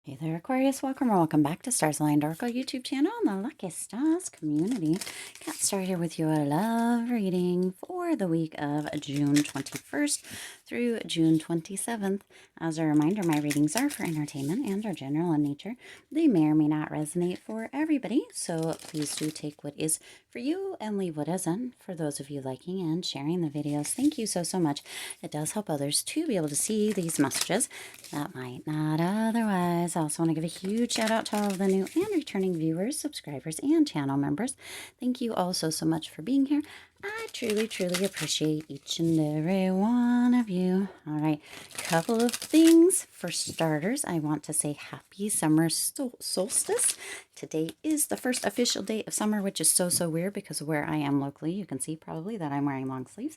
Hey there, Aquarius. Welcome or welcome back to Stars Aligned Oracle YouTube channel and the Lucky Stars community. Got started here with your love reading for the week of June 21st through June 27th. As a reminder, my readings are for entertainment and are general in nature. They may or may not resonate for everybody, so please do take what is for you and leave what isn't. For those of you liking and sharing the videos, thank you so much. It does help others to be able to see these messages that might not otherwise. I also want to give a huge shout out to all of the new and returning viewers, subscribers, and channel members. Thank you all so much for being here. I truly appreciate each and every one of you. All right, couple of things. For starters, I want to say happy summer solstice. Today is the first official day of summer, which is so weird because of where I am locally. You can see probably that I'm wearing long sleeves.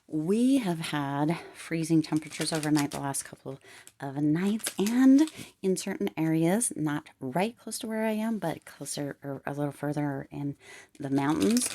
We have had freezing temperatures overnight the last couple of nights, and in certain areas, not right close to where I am, but closer or a little further in the mountains,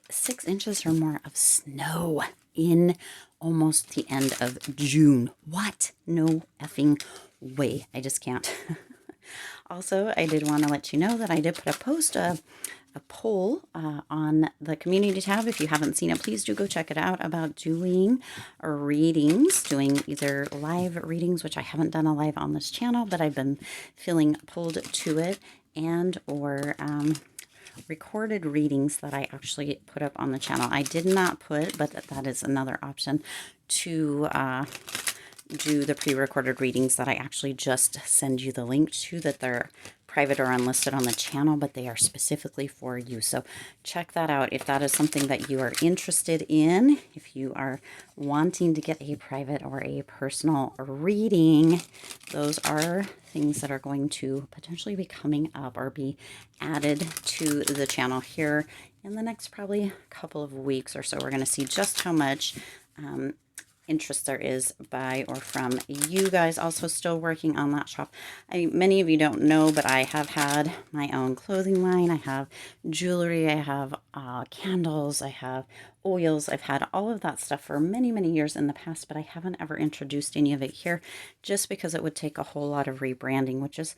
6 inches or more of snow in almost the end of June. What? No effing way. I just can't. Also, I did want to let you know that I did put a post, a poll on the community tab. If you haven't seen it, please do go check it out, about doing readings, doing either live readings, which I haven't done a live on this channel, but I've been feeling pulled to it, and or recorded readings that I actually put up on the channel. I did not put, but that is another option, to do the pre-recorded readings that I actually just send you the link to, that they're private or unlisted on the channel, but they are specifically for you. So check that out if that is something that you are interested in. If you are wanting to get a private or a personal reading, those are things that are going to potentially be coming up or be added to the channel here in the next probably couple of weeks or so. We're going to see just how much interest there is by or from you guys. Also still working on that shop. Many of you don't know, but I have had my own clothing line. I have jewelry, I have candles, I have oils. I've had all of that stuff for many years in the past, but I haven't ever introduced any of it here just because it would take a whole lot of rebranding, which is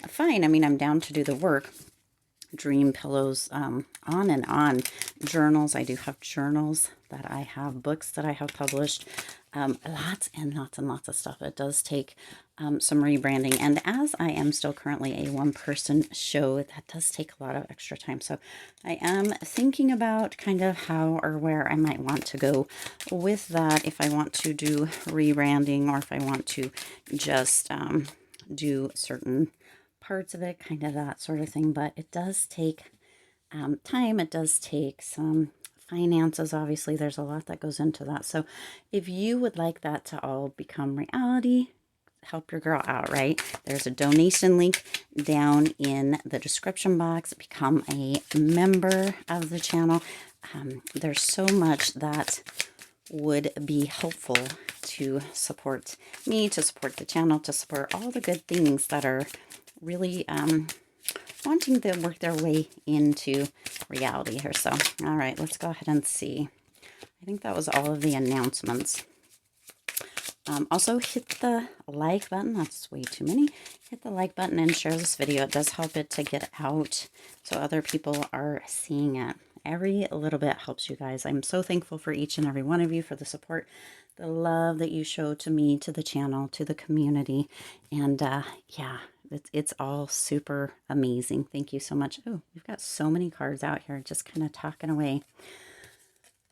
fine. I mean, I'm down to do the work. Dream pillows, on and on. Journals, I do have journals that I have, books that I have published, lots and lots of stuff. It does take some rebranding, and as I am still currently a one-person show, that does take a lot of extra time. So I am thinking about kind of how or where I might want to go with that, if I want to do rebranding or if I want to just do certain parts of it, kind of that sort of thing. But it does take time. It does take some finances. Obviously, there's a lot that goes into that. So if you would like that to all become reality, help your girl out, right? There's a donation link down in the description box. Become a member of the channel. There's so much that would be helpful to support me, to support the channel, to support all the good things that are really wanting to work their way into reality here. So, all right, let's go ahead and see. I think that was all of the announcements. Also, hit the like button. That's way too many. Hit the like button and share this video. It does help it to get out so other people are seeing it. Every little bit helps, you guys. I'm so thankful for each and every one of you, for the support, the love that you show to me, to the channel, to the community. And yeah, it's all super amazing. Thank you so much. Oh, we've got so many cards out here just kind of talking away.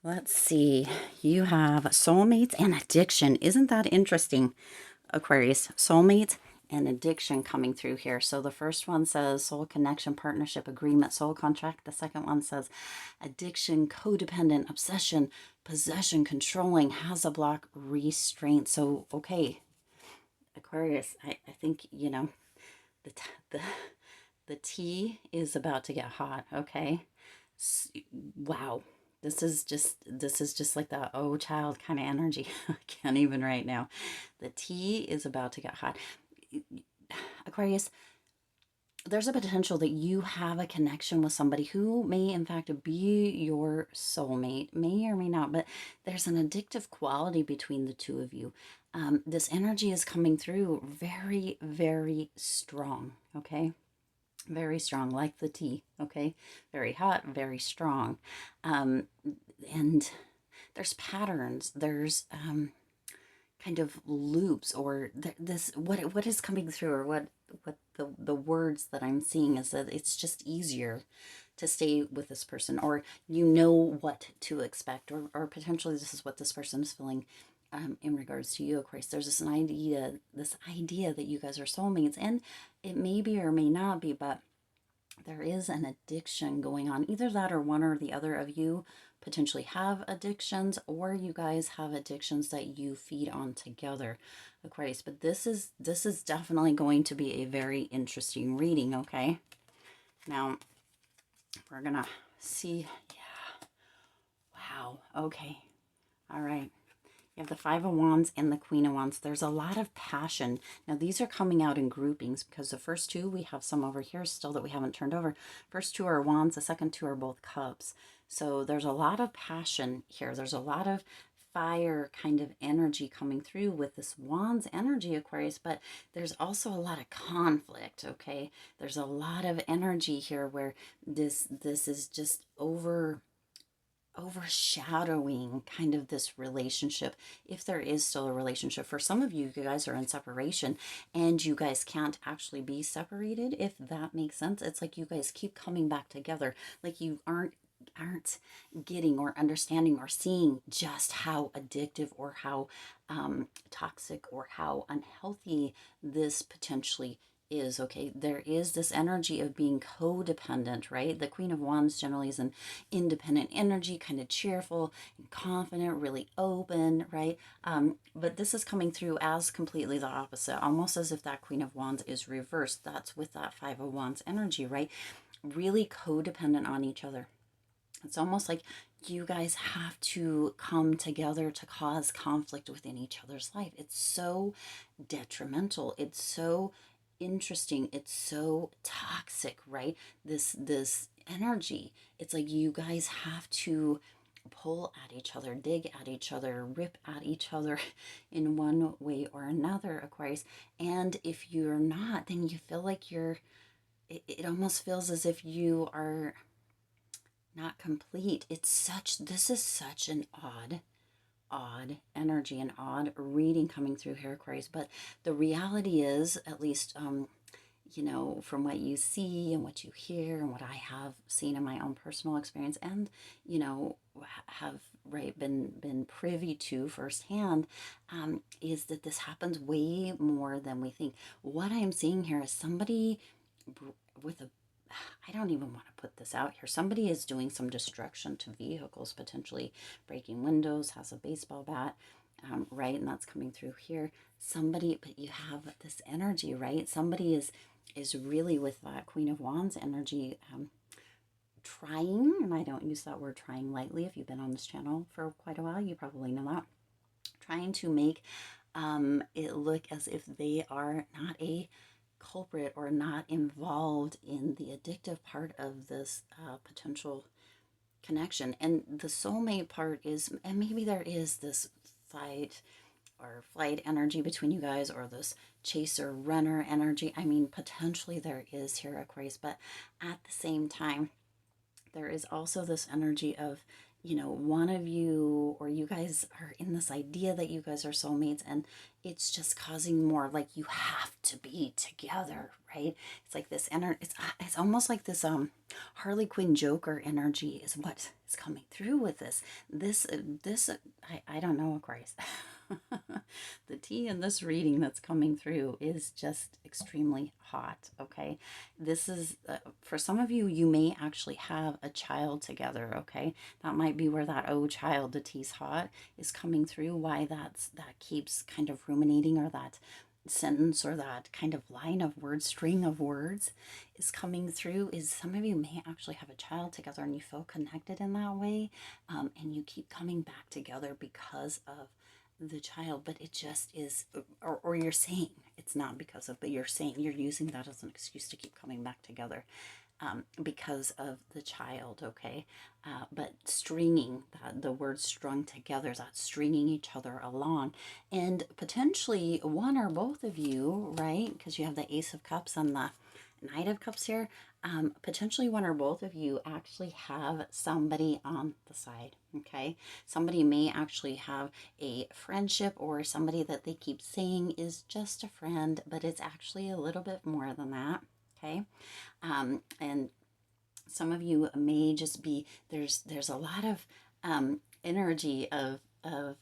Let's see. You have soulmates and addiction. Isn't that interesting, Aquarius? Soulmates and addiction coming through here. So the first one says soul connection, partnership, agreement, soul contract. The second one says addiction, codependent, obsession, possession, controlling, has a block, restraint. So, okay, Aquarius, I think, you know, the tea is about to get hot. Okay. Wow. This is just like the oh child kind of energy. I can't even right now. The tea is about to get hot. Aquarius, there's a potential that you have a connection with somebody who may in fact be your soulmate, may or may not, but there's an addictive quality between the two of you. This energy is coming through very, very strong, okay? Very strong, like the tea, okay? Very hot, very strong. Um, and there's patterns, there's kind of loops, or this, what is coming through, or what the words that I'm seeing is that it's just easier to stay with this person, or you know what to expect, or potentially this is what this person is feeling in regards to you, Aquarius. There's this idea that you guys are soulmates, and it may be or may not be, but there is an addiction going on. Either that or one or the other of you potentially have addictions, or you guys have addictions that you feed on together, Aquarius. But this is definitely going to be a very interesting reading, okay? Now, we're gonna see. Yeah. Wow. Okay. All right. You have the Five of Wands and the Queen of Wands. There's a lot of passion. Now, these are coming out in groupings because the first two, we have some over here still that we haven't turned over. First two are Wands. The second two are both Cups. So there's a lot of passion here. There's a lot of fire kind of energy coming through with this Wands energy, Aquarius, but there's also a lot of conflict, okay? There's a lot of energy here where this is just overshadowing kind of this relationship, if there is still a relationship. For some of you, you guys are in separation and you guys can't actually be separated, if that makes sense. It's like you guys keep coming back together, like you aren't getting or understanding or seeing just how addictive or how toxic or how unhealthy this potentially is. Okay, there is this energy of being codependent, right? The Queen of Wands generally is an independent energy, kind of cheerful and confident, really open, right? But this is coming through as completely the opposite, almost as if that Queen of Wands is reversed. That's with that Five of Wands energy, right? Really codependent on each other. It's almost like you guys have to come together to cause conflict within each other's life. It's so detrimental. It's so interesting. It's so toxic, right? This energy. It's like you guys have to pull at each other, dig at each other, rip at each other in one way or another, Aquarius. And if you're not, then you feel like it almost feels as if you are not complete. This is such an odd energy, an odd reading coming through here, Aquarius. But the reality is, at least, from what you see and what you hear and what I have seen in my own personal experience, and, have, right, been privy to firsthand, is that this happens way more than we think. What I'm seeing here is somebody with a I don't even want to put this out here. Somebody is doing some destruction to vehicles, potentially breaking windows, has a baseball bat, right? And that's coming through here. Somebody, but you have this energy, right? Somebody is really with that Queen of Wands energy, trying, and I don't use that word trying lightly. If you've been on this channel for quite a while, you probably know that. Trying to make it look as if they are not a culprit or not involved in the addictive part of this potential connection. And the soulmate part is, and maybe there is this fight or flight energy between you guys, or this chaser runner energy. I mean, potentially there is here, Aquarius, but at the same time, there is also this energy of, one of you or you guys are in this idea that you guys are soulmates, and it's just causing more, like, you have to be together, right? It's like this energy, it's almost like this Harley Quinn Joker energy is what is coming through with this I don't know, Aquarius. The tea in this reading that's coming through is just extremely hot, okay? This is, for some of you, you may actually have a child together, okay? That might be where that, oh, child, the tea's hot, is coming through, why that keeps kind of ruminating, or that sentence or that kind of line of words, string of words is coming through, is some of you may actually have a child together and you feel connected in that way, and you keep coming back together because of the child. But it just is, or you're saying, it's not because of, but you're saying, you're using that as an excuse to keep coming back together. Because of the child, okay? But stringing, the word strung together, that stringing each other along. And potentially one or both of you, right? Because you have the Ace of Cups and the Knight of Cups here. Potentially one or both of you actually have somebody on the side, okay? Somebody may actually have a friendship or somebody that they keep saying is just a friend, but it's actually a little bit more than that, okay? And some of you may just be, there's a lot of energy of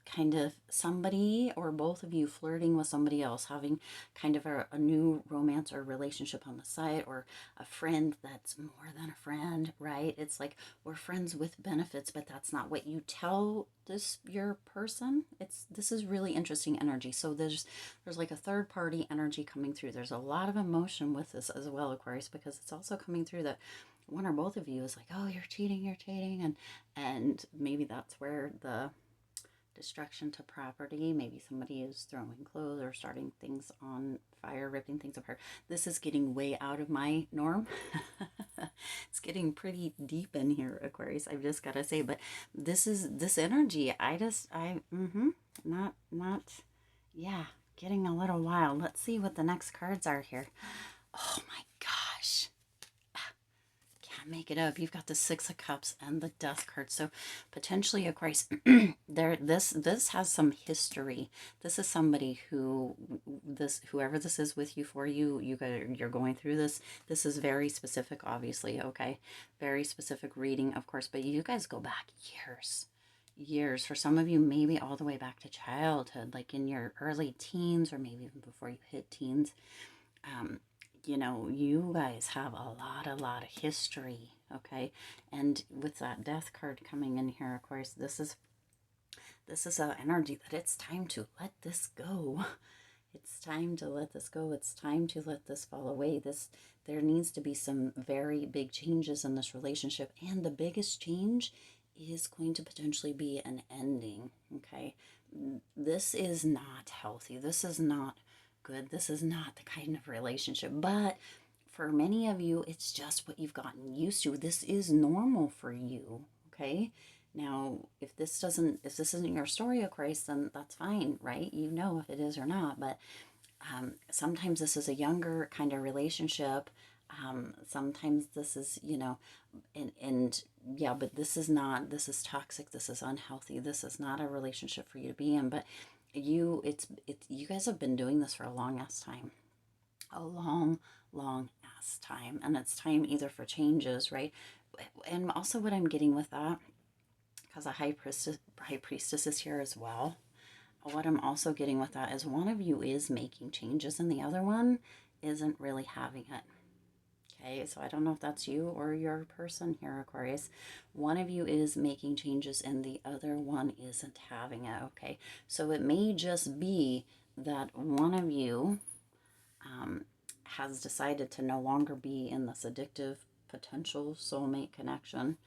kind of somebody or both of you flirting with somebody else, having kind of a new romance or relationship on the side, or a friend that's more than a friend, right? It's like we're friends with benefits, but that's not what you tell your person. This is really interesting energy. So there's like a third party energy coming through. There's a lot of emotion with this as well, Aquarius, because it's also coming through that one or both of you is like, oh, you're cheating, and maybe that's where the destruction to property, maybe somebody is throwing clothes or starting things on fire, ripping things apart. This is getting way out of my norm. It's getting pretty deep in here, Aquarius, I've just got to say. But this energy, not yeah, getting a little wild. Let's see what the next cards are here. Oh my gosh, can't make it up. You've got the Six of Cups and the Death card. So potentially, Aquarius, this has some history. This is somebody who, whoever this is with you, for you, you're going through this. This is very specific, obviously, okay? Very specific reading, of course, but you guys go back years. For some of you, maybe all the way back to childhood, like in your early teens, or maybe even before you hit teens. You know, you guys have a lot of history, okay? And with that Death card coming in here, of course, this is an energy that it's time to let this go. It's time to let this go. It's time to let this fall away. There needs to be some very big changes in this relationship, and the biggest change is going to potentially be an ending, okay? This is not healthy. This is not good. This is not the kind of relationship. But for many of you, it's just what you've gotten used to. This is normal for you, okay? Now, if this isn't your story, Aquarius, then that's fine, right? You know if it is or not. But sometimes this is a younger kind of relationship. Sometimes this is, you know, and yeah, but this is toxic. This is unhealthy. This is not a relationship for you to be in. But you guys have been doing this for a long ass time, a long ass time, and it's time either for changes, right? And also what I'm getting with that, because a high priestess is here as well, what I'm also getting with that is one of you is making changes and the other one isn't really having it. Okay, so I don't know if that's you or your person here, Aquarius. One of you is making changes and the other one isn't having it, okay? So it may just be that one of you has decided to no longer be in this addictive potential soulmate connection,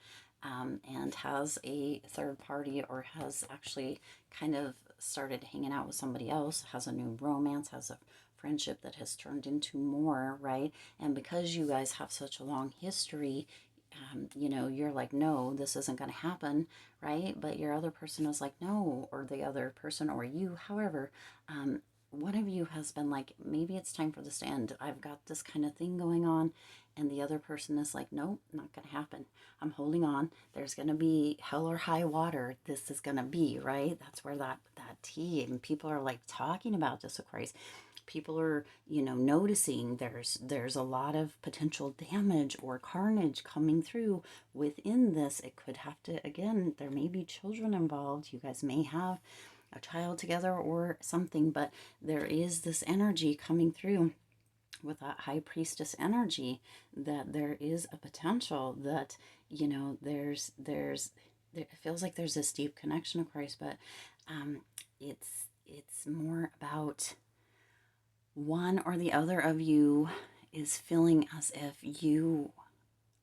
and has a third party, or has actually kind of started hanging out with somebody else, has a new romance, has a friendship that has turned into more, right? And because you guys have such a long history, you know, you're like, no, this isn't going to happen, right? But your other person is like, no, or the other person, or you, however, one of you has been like, maybe it's time for this to end. I've got this kind of thing going on. And the other person is like, nope, not going to happen. I'm holding on. There's going to be hell or high water. This is going to be, right? That's where that tea, and people are like talking about this, Aquarius. People are, you know, noticing there's a lot of potential damage or carnage coming through within this. It could have to, again, there may be children involved. You guys may have a child together or something, but there is this energy coming through with that high priestess energy, that there is a potential that, you know, it feels like there's this deep connection, of course, but it's more about one or the other of you is feeling as if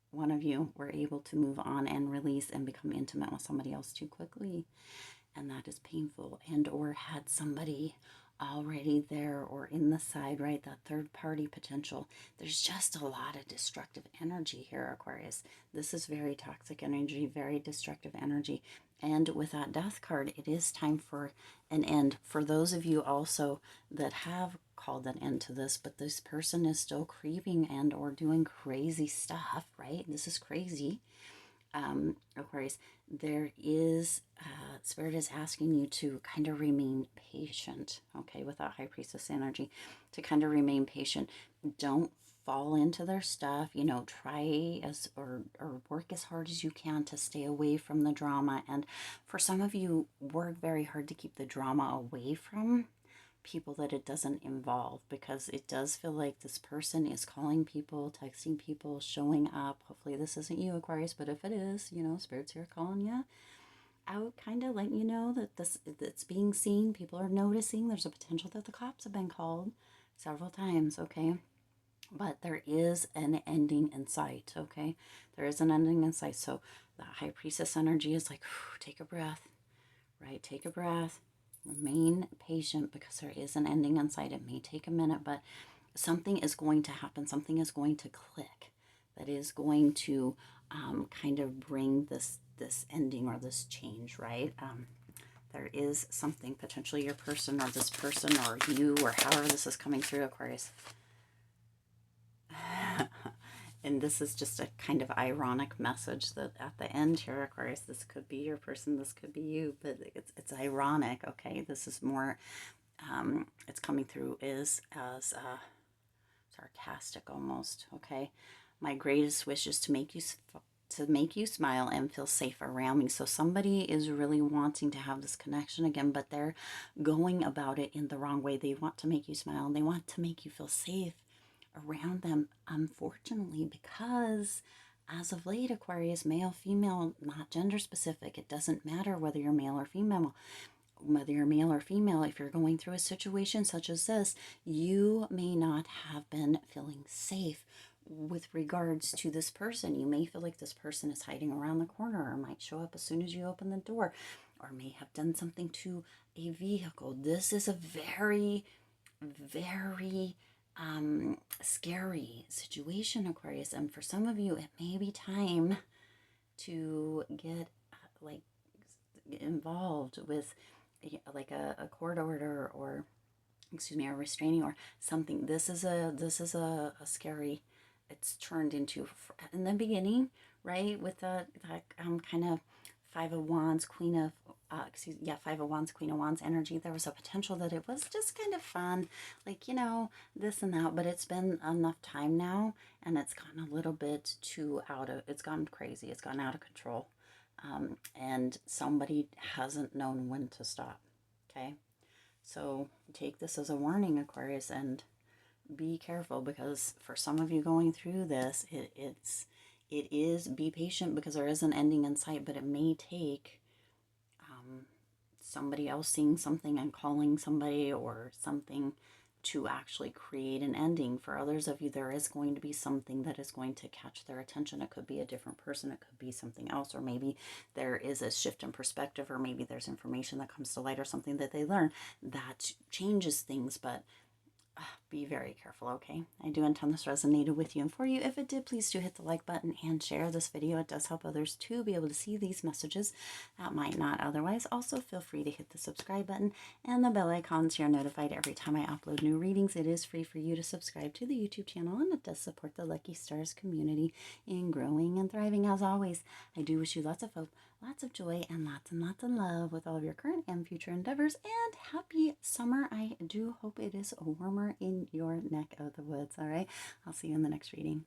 one of you were able to move on and release and become intimate with somebody else too quickly, and that is painful, and or had somebody already there or in the side, right? That third party potential. There's just a lot of destructive energy here, Aquarius. This is very toxic energy, very destructive energy. And with that death card, it is time for an end. For those of you also that have called an end to this, but this person is still creeping and or doing crazy stuff, right? This is crazy. Aquarius, there is, Spirit is asking you to kind of remain patient, okay, with that High Priestess energy, to kind of remain patient. Don't fall into their stuff, you know, try as, or work as hard as you can to stay away from the drama. And for some of you, work very hard to keep the drama away from people that it doesn't involve, because it does feel like this person is calling people, texting people, showing up. Hopefully this isn't you, Aquarius, but if it is, you know, Spirit's here calling you out, kind of letting you know that it's being seen. People are noticing. There's a potential that the cops have been called several times, okay? But there is an ending in sight, okay? There is an ending in sight. So the High Priestess energy is like, take a breath, right? Take a breath. Remain patient, because there is an ending in sight. It may take a minute, but something is going to happen. Something is going to click that is going to kind of bring this ending or this change, right? There is something, potentially your person or this person or you, or however this is coming through, Aquarius. And this is just a kind of ironic message that at the end here, Aquarius, this could be your person, this could be you, but it's ironic, okay? This is more, it's coming through is as sarcastic almost, okay? My greatest wish is to make you smile and feel safe around me. So somebody is really wanting to have this connection again, but they're going about it in the wrong way. They want to make you smile and they want to make you feel safe around them, unfortunately, because as of late, Aquarius, male, female, not gender specific, it doesn't matter whether you're male or female. Whether you're male or female, if you're going through a situation such as this, you may not have been feeling safe with regards to this person. You may feel like this person is hiding around the corner, or might show up as soon as you open the door, or may have done something to a vehicle. This is a very, very scary situation, Aquarius. And for some of you, it may be time to get like involved with like a court order, or excuse me, a restraining or something. This is a scary, it's turned into, in the beginning, right, with that kind of Five of Wands, Queen of Five of Wands, Queen of Wands energy. There was a potential that it was just kind of fun, like, you know, this and that, but it's been enough time now, and it's gotten a little bit too it's gone crazy, it's gone out of control, and somebody hasn't known when to stop, okay? So take this as a warning, Aquarius, and be careful, because for some of you going through this, it is, be patient, because there is an ending in sight, but it may take somebody else seeing something and calling somebody or something to actually create an ending. For others of you, there is going to be something that is going to catch their attention. It could be a different person, it could be something else, or maybe there is a shift in perspective, or maybe there's information that comes to light, or something that they learn that changes things. But be very careful, okay? I do intend this resonated with you and for you. If it did, please do hit the like button and share this video. It does help others to be able to see these messages that might not otherwise. Also, feel free to hit the subscribe button and the bell icon so you're notified every time I upload new readings. It is free for you to subscribe to the YouTube channel, and it does support the Lucky Stars community in growing and thriving. As always, I do wish you lots of hope, lots of joy, and lots of love with all of your current and future endeavors. And happy summer. I do hope it is warmer in your neck of the woods. All right. I'll see you in the next reading.